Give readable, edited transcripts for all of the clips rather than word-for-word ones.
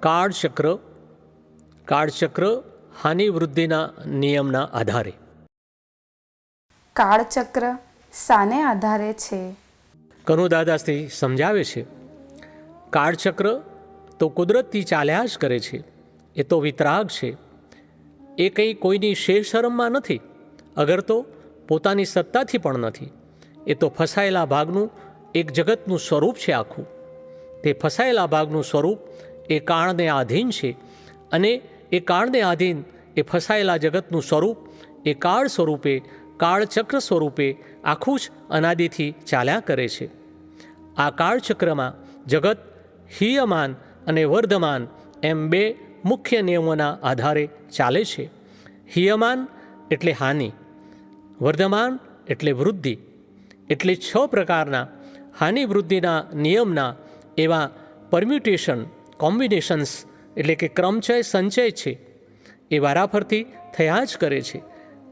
કાળચક્ર કાળચક્ર હાનિ વૃદ્ધિના નિયમના આધારે. કાળચક્ર શાને આધારે છે? કનુદાદાશ્રી સમજાવે છે, કાળચક્ર તો કુદરતથી ચાલ્યા જ કરે છે. એ તો વિતરાગ છે. એ કંઈ કોઈની શેરશરમમાં નથી, અગર તો પોતાની સત્તાથી પણ નથી. એ તો ફસાયેલા ભાગનું એક જગતનું સ્વરૂપ છે આખું. તે ફસાયેલા ભાગનું સ્વરૂપ એ કાળને આધીન છે, અને એ કાળને આધીન એ ફસાયેલા જગતનું સ્વરૂપ એ કાળ સ્વરૂપે, કાળચક્ર સ્વરૂપે આખું જ અનાદિથી ચાલ્યા કરે છે. આ કાળચક્રમાં જગત હીયમાન અને વર્ધમાન એમ બે મુખ્ય નિયમોના આધારે ચાલે છે. હીયમાન એટલે હાનિ, વર્ધમાન એટલે વૃદ્ધિ. એટલે 6 પ્રકારના હાનિ વૃદ્ધિના નિયમના એવા પરમ્યુટેશન, કોમ્બિનેશન્સ એટલે કે ક્રમચય સંચય છે, એ વારાફરતી થયા જ કરે છે.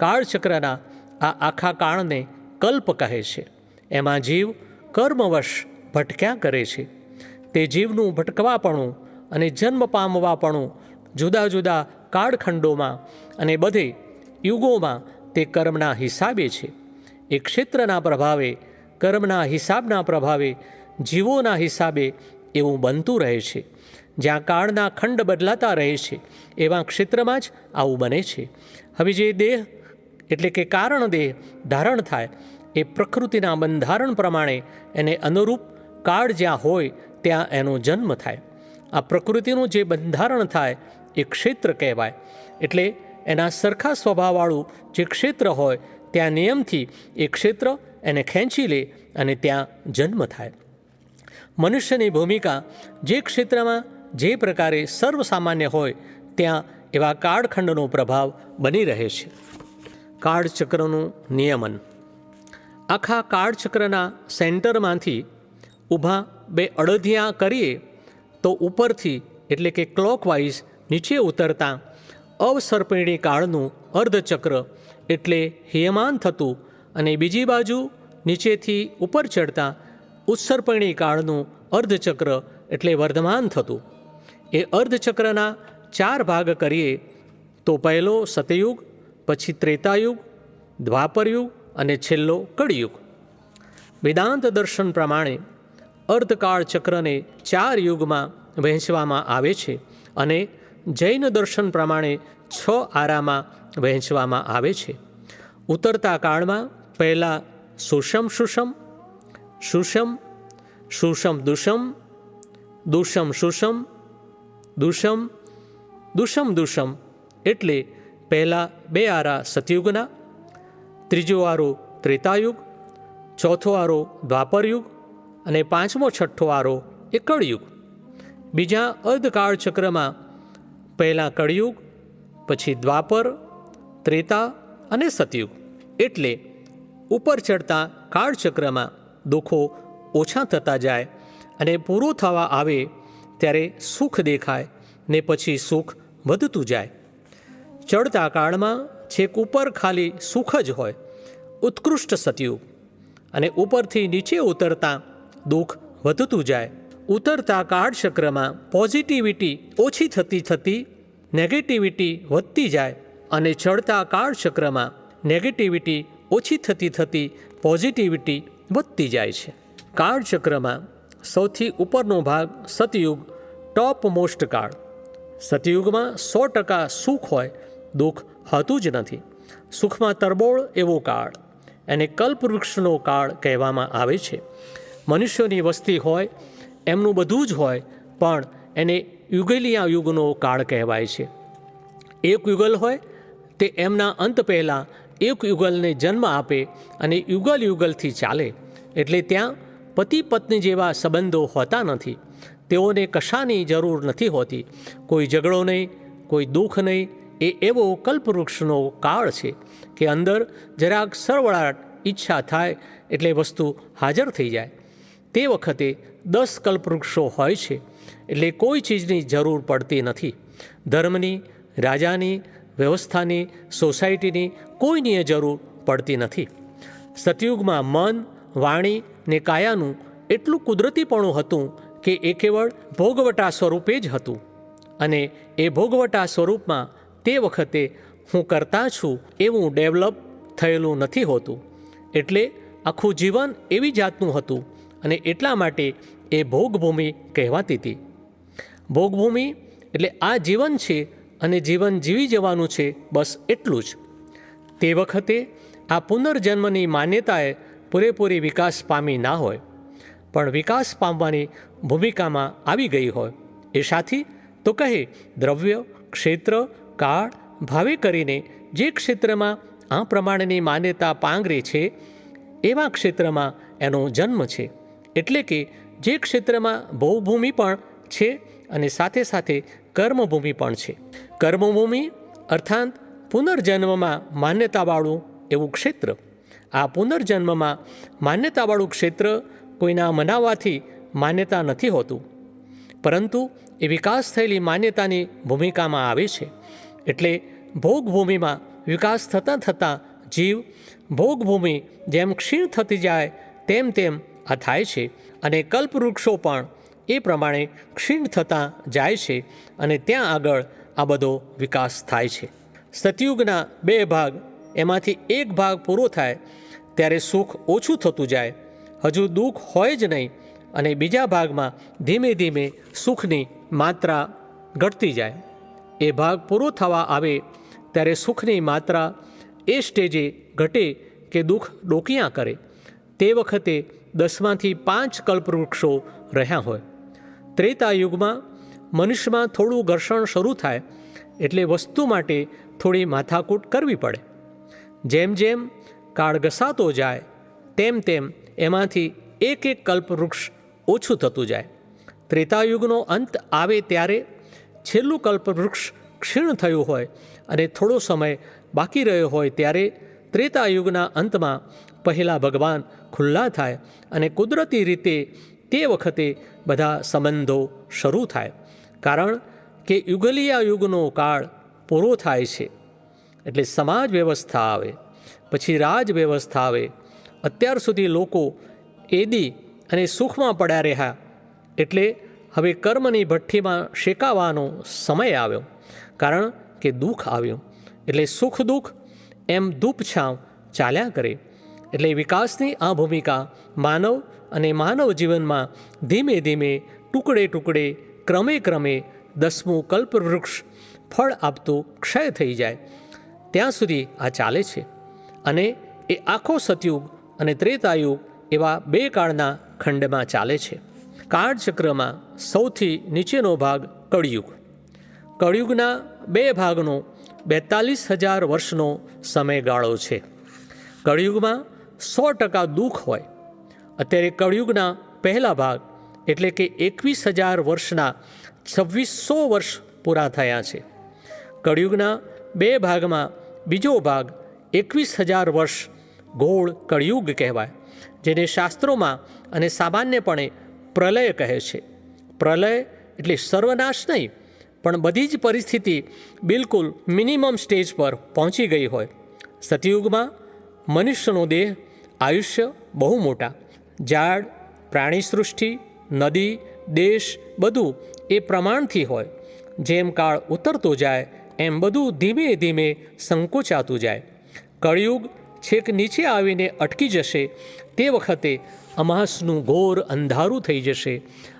કાળચક્રના આ આખા કાળને કલ્પ કહે છે. એમાં જીવ કર્મવશ ભટક્યા કરે છે. તે જીવનું ભટકવાપણું અને જન્મ પામવાપણું જુદા જુદા કાળખંડોમાં અને બધે યુગોમાં તે કર્મના હિસાબે છે. એ ક્ષેત્રના પ્રભાવે, કર્મના હિસાબના પ્રભાવે, જીવોના હિસાબે એવું બનતું રહે છે. જ્યાં કાળના ખંડ બદલાતા રહે છે એવા ક્ષેત્રમાં જ આવું બને છે. હવે જે દેહ એટલે કે કારણ દેહ ધારણ થાય એ પ્રકૃતિના બંધારણ પ્રમાણે એને અનુરૂપ કાળ જ્યાં હોય ત્યાં એનો જન્મ થાય. આ પ્રકૃતિનું જે બંધારણ થાય એ ક્ષેત્ર કહેવાય. એટલે એના સરખા સ્વભાવવાળું જે ક્ષેત્ર હોય ત્યાં નિયમથી એ ક્ષેત્ર એને ખેંચી લે અને ત્યાં જન્મ થાય. મનુષ્યની ભૂમિકા જે ક્ષેત્રમાં જે પ્રકારે સર્વસામાન્ય હોય ત્યાં એવા કાળખંડનો પ્રભાવ બની રહે છે. કાળચક્રનું નિયમન. આખા કાળચક્રના સેન્ટરમાંથી ઊભા 2 અડધિયા કરીએ તો ઉપરથી એટલે કે ક્લોકવાઇઝ નીચે ઉતરતા અવસર્પિણી કાળનું અર્ધચક્ર એટલે હિયમાન થતું, અને બીજી બાજુ નીચેથી ઉપર ચડતા ઉત્સર્પિણી કાળનું અર્ધચક્ર એટલે વર્ધમાન થતું. એ અર્ધચક્રના 4 ભાગ કરીએ તો પહેલો સતયુગ, પછી ત્રેતાયુગ, દ્વાપરયુગ અને છેલ્લો કળિયુગ. વેદાંત દર્શન પ્રમાણે અર્ધકાળ ચક્રને 4 યુગમાં વહેંચવામાં આવે છે, અને જૈન દર્શન પ્રમાણે 6 આરામાં વહેંચવામાં આવે છે. ઉતરતા કાળમાં પહેલાં સુષમ શુષમ, શુષમ શુષમ દુષમ, દુષમ શુષમ, દુષમ દુષમ દુષમ એટલે પહેલાં 2 આરા સતયુગના, ત્રીજો આરો ત્રેતાયુગ, ચોથો આરો દ્વાપરયુગ અને 5મો 6ઠ્ઠો આરો એ કળયુગ. બીજા અર્ધકાળ ચક્રમાં પહેલાં કળયુગ, પછી દ્વાપર, ત્રેતા અને સતયુગ. એટલે ઉપર ચડતા કાળચક્રમાં દુઃખો ઓછા થતા જાય અને પૂરું થવા આવે ત્યારે સુખ દેખાય ને પછી સુખ વધતું જાય. ચડતા કાળમાં છેક ઉપર ખાલી સુખ જ હોય, ઉત્કૃષ્ટ સતયુગ, અને ઉપરથી નીચે ઉતરતા દુઃખ વધતું જાય. ઉતરતા કાળચક્રમાં પોઝિટિવિટી ઓછી થતી થતી નેગેટિવિટી વધતી જાય, અને ચડતા કાળચક્રમાં નેગેટિવિટી ઓછી થતી થતી પોઝિટિવિટી વધતી જાય છે. કાળચક્રમાં સૌથી ઉપરનો ભાગ સતયુગ, ટોપ મોસ્ટ કાળ. સતયુગમાં 100% સુખ હોય, દુઃખ હોતું જ નથી. સુખમાં તરબોળ એવો કાળ, એને કલ્પવૃક્ષનો કાળ કહેવામાં આવે છે. મનુષ્યોની વસ્તી હોય, એમનું બધું જ હોય, પણ એને યુગલિયા યુગનો કાળ કહેવાય છે. એક યુગલ હોય તે એમના અંત પહેલાં એક યુગલને જન્મ આપે અને યુગલ યુગલથી ચાલે. એટલે ત્યાં પતિ પત્ની જેવા સંબંધો હોતા નથી. તેઓને કશાની જરૂર નથી હોતી. કોઈ ઝઘડો નહીં, કોઈ દુઃખ નહીં. એ એવો કલ્પવૃક્ષનો કાળ છે કે અંદર જરાક સરવળાટ ઈચ્છા થાય એટલે વસ્તુ હાજર થઈ જાય. તે વખતે 10 કલ્પવૃક્ષો હોય છે, એટલે કોઈ ચીજની જરૂર પડતી નથી. ધર્મની, રાજાની, વ્યવસ્થાની, સોસાયટીની કોઈની જરૂર પડતી નથી. સતયુગમાં મન, વાણી ને કાયાનું એટલું કુદરતીપણું હતું કે એ કેવળ ભોગવટા સ્વરૂપે જ હતું. અને એ ભોગવટા સ્વરૂપમાં તે વખતે હું કરતા છું એવું ડેવલપ થયેલું નથી હોતું. એટલે આખું જીવન એવી જાતનું હતું અને એટલા માટે એ ભોગભૂમિ કહેવાતી હતી. ભોગભૂમિ એટલે આ જીવન છે અને જીવન જીવી જવાનું છે, બસ એટલું જ. તે વખતે આ પુનર્જન્મની માન્યતાએ પૂરેપૂરી વિકાસ પામી ના હોય, પણ વિકાસ પામવાની ભૂમિકામાં આવી ગઈ હોય. એ સાથી તો કહે દ્રવ્ય, ક્ષેત્ર, કાળ, ભાવે કરીને જે ક્ષેત્રમાં આ પ્રમાણેની માન્યતા પાંગરે છે એવા ક્ષેત્રમાં એનો જન્મ છે. એટલે કે જે ક્ષેત્રમાં ભોગભૂમિ પણ છે અને સાથે સાથે કર્મભૂમિ પણ છે. કર્મભૂમિ અર્થાત પુનર્જન્મમાં માન્યતાવાળું એવું ક્ષેત્ર. આ પુનર્જન્મમાં માન્યતાવાળું ક્ષેત્ર કોઈના મનાવવાથી માન્યતા નથી હોતું, પરંતુ એ વિકાસ થયેલી માન્યતાની ભૂમિકામાં આવે છે. એટલે ભોગભૂમિમાં વિકાસ થતાં થતાં જીવ ભોગભૂમિ જેમ ક્ષીણ થતી જાય તેમ તેમ આ થાય છે. અને કલ્પવૃક્ષો પણ એ પ્રમાણે ક્ષીણ થતાં જાય છે અને ત્યાં આગળ આ બધો વિકાસ થાય છે. સતયુગના 2 ભાગ, એમાંથી એક ભાગ પૂરો થાય ત્યારે સુખ ઓછું થતું જાય, હજુ દુઃખ હોય જ નહીં, અને બીજા ભાગમાં ધીમે ધીમે સુખની માત્રા ઘટતી જાય. એ ભાગ પૂરો થવા આવે ત્યારે સુખની માત્રા એ સ્ટેજે ઘટે કે દુઃખ ડોકિયા કરે. તે વખતે 10માંથી 5 કલ્પવૃક્ષો રહ્યા હોય. ત્રેતા યુગમાં મનુષ્યમાં થોડું ઘર્ષણ શરૂ થાય એટલે વસ્તુ માટે થોડી માથાકૂટ કરવી પડે. જેમ જેમ કાળ ઘસાતો જાય તેમ તેમ એમાંથી એક કલ્પવૃક્ષ ઓછું થતું જાય. ત્રેતાયુગનો અંત આવે ત્યારે છેલ્લું કલ્પવૃક્ષ ક્ષીણ થયું હોય અને થોડો સમય બાકી રહ્યો હોય ત્યારે ત્રેતાયુગના અંતમાં પહેલાં ભગવાન ખુલ્લા થાય અને કુદરતી રીતે તે વખતે બધા સંબંધો શરૂ થાય. કારણ કે યુગલિયા યુગનો કાળ પૂરો થાય છે એટલે સમાજ વ્યવસ્થા આવે, પછી રાજ વ્યવસ્થા આવે. અત્યાર સુધી લોકો એદી અને સુખમાં પડ્યા રહ્યા, એટલે હવે કર્મની ભઠ્ઠીમાં શેકાવાનો સમય આવ્યો. કારણ કે દુઃખ આવ્યું એટલે સુખ દુઃખ એમ ધૂપછાંવ ચાલ્યા કરે. એટલે વિકાસની આ ભૂમિકા માનવ અને માનવ જીવનમાં ધીમે ધીમે ટુકડે ટુકડે ક્રમે ક્રમે 10મું કલ્પવૃક્ષ ફળ આપતું ક્ષય થઈ જાય ત્યાં સુધી આ ચાલે છે. અને એ આખો સતયુગ અને ત્રેતાયુગ એવા 2 કાળના ખંડમાં ચાલે છે. કાળચક્રમાં સૌથી નીચેનો ભાગ કળિયુગ. કળિયુગના 2 ભાગનો 42,000 વર્ષનો સમયગાળો છે. કળિયુગમાં 100% દુઃખ હોય. અત્યારે કળિયુગના પહેલા ભાગ એટલે કે 21,000 વર્ષના 2600 વર્ષ પૂરા થયા છે. કળિયુગના 2 ભાગમાં બીજો ભાગ 21,000 વર્ષ ગોળ કળિયુગ કહેવાય, જેને શાસ્ત્રોમાં અને સામાન્યપણે પ્રલય કહે છે. પ્રલય એટલે સર્વનાશ નહીં, પણ બધી જ પરિસ્થિતિ બિલકુલ મિનિમમ સ્ટેજ પર પહોંચી ગઈ હોય. સતયુગમાં મનુષ્યનો દેહ, આયુષ્ય બહુ મોટા, ઝાડ, પ્રાણી સૃષ્ટિ, નદી, દેશ બધું એ પ્રમાણથી હોય. જેમ કાળ ઉતરતો જાય એમ બધું ધીમે ધીમે સંકોચાતું જાય. કળિયુગ છેક નીચે આવીને અટકી જશે તે વખતે અમાસનું ઘોર અંધારું થઈ જશે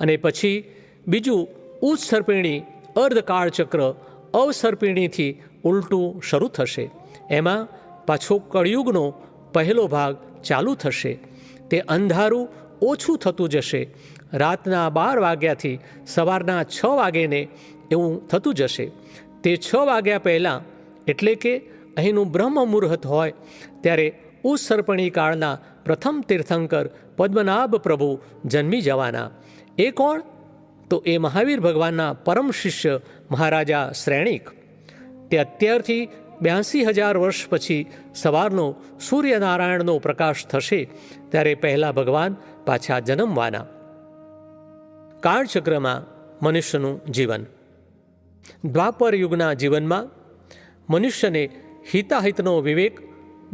અને પછી બીજું ઉત્સર્પિણી અર્ધકાળચક્ર અવસર્પિણીથી ઉલટું શરૂ થશે. એમાં પાછો કળિયુગનો પહેલો ભાગ ચાલુ થશે. તે અંધારું ઓછું થતું જશે. રાતના 12 વાગ્યાથી સવારના 6 વાગ્યાને એવું થતું જશે. તે 6 વાગ્યા પહેલાં એટલે કે અહીંનું બ્રહ્મ મુહૂર્ત હોય ત્યારે ઉત્સર્પણી કાળના પ્રથમ તીર્થંકર પદ્મનાભ પ્રભુ જન્મી જવાના. એ કોણ? તો એ મહાવીર ભગવાનના પરમ શિષ્ય મહારાજા શ્રેણિક. તે અત્યારથી 82,000 વર્ષ પછી સવારનો સૂર્યનારાયણનો પ્રકાશ થશે ત્યારે પહેલાં ભગવાન પાછા જન્મવાના. કાળચક્રમાં મનુષ્યનું જીવન. દ્વાપર યુગના જીવનમાં મનુષ્યને હિતાહિતનો વિવેક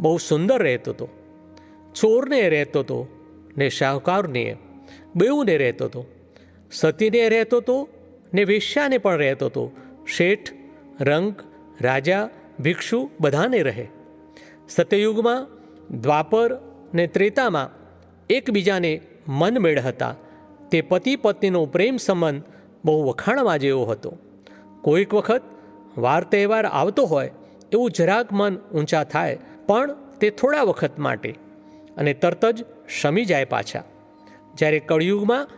બહુ સુંદર રહેતો હતો. ચોરને રહેતો હતો ને શાહુકારને બેઉને રહેતો હતો. સતીને રહેતો હતો ને વેશ્યાને પણ રહેતો હતો, શેઠ, રંક, રાજા, ભિક્ષુ બધાને રહે. સત્યયુગમાં, દ્વાપર ને ત્રેતામાં એકબીજાને મનમેળ હતા. તે પતિ પત્નીનો પ્રેમ સંબંધ બહુ વખાણવા જેવો હતો. કોઈક વખત વાર તહેવાર આવતો હોય એવું જરાક મન ઊંચા થાય, પણ તે થોડા વખત માટે, અને તરત જ શમી જાય પાછા. જ્યારે કળિયુગમાં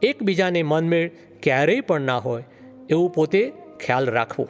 એકબીજાને મનમેળ ક્યારેય પણ ના હોય એવું પોતે ખ્યાલ રાખવો.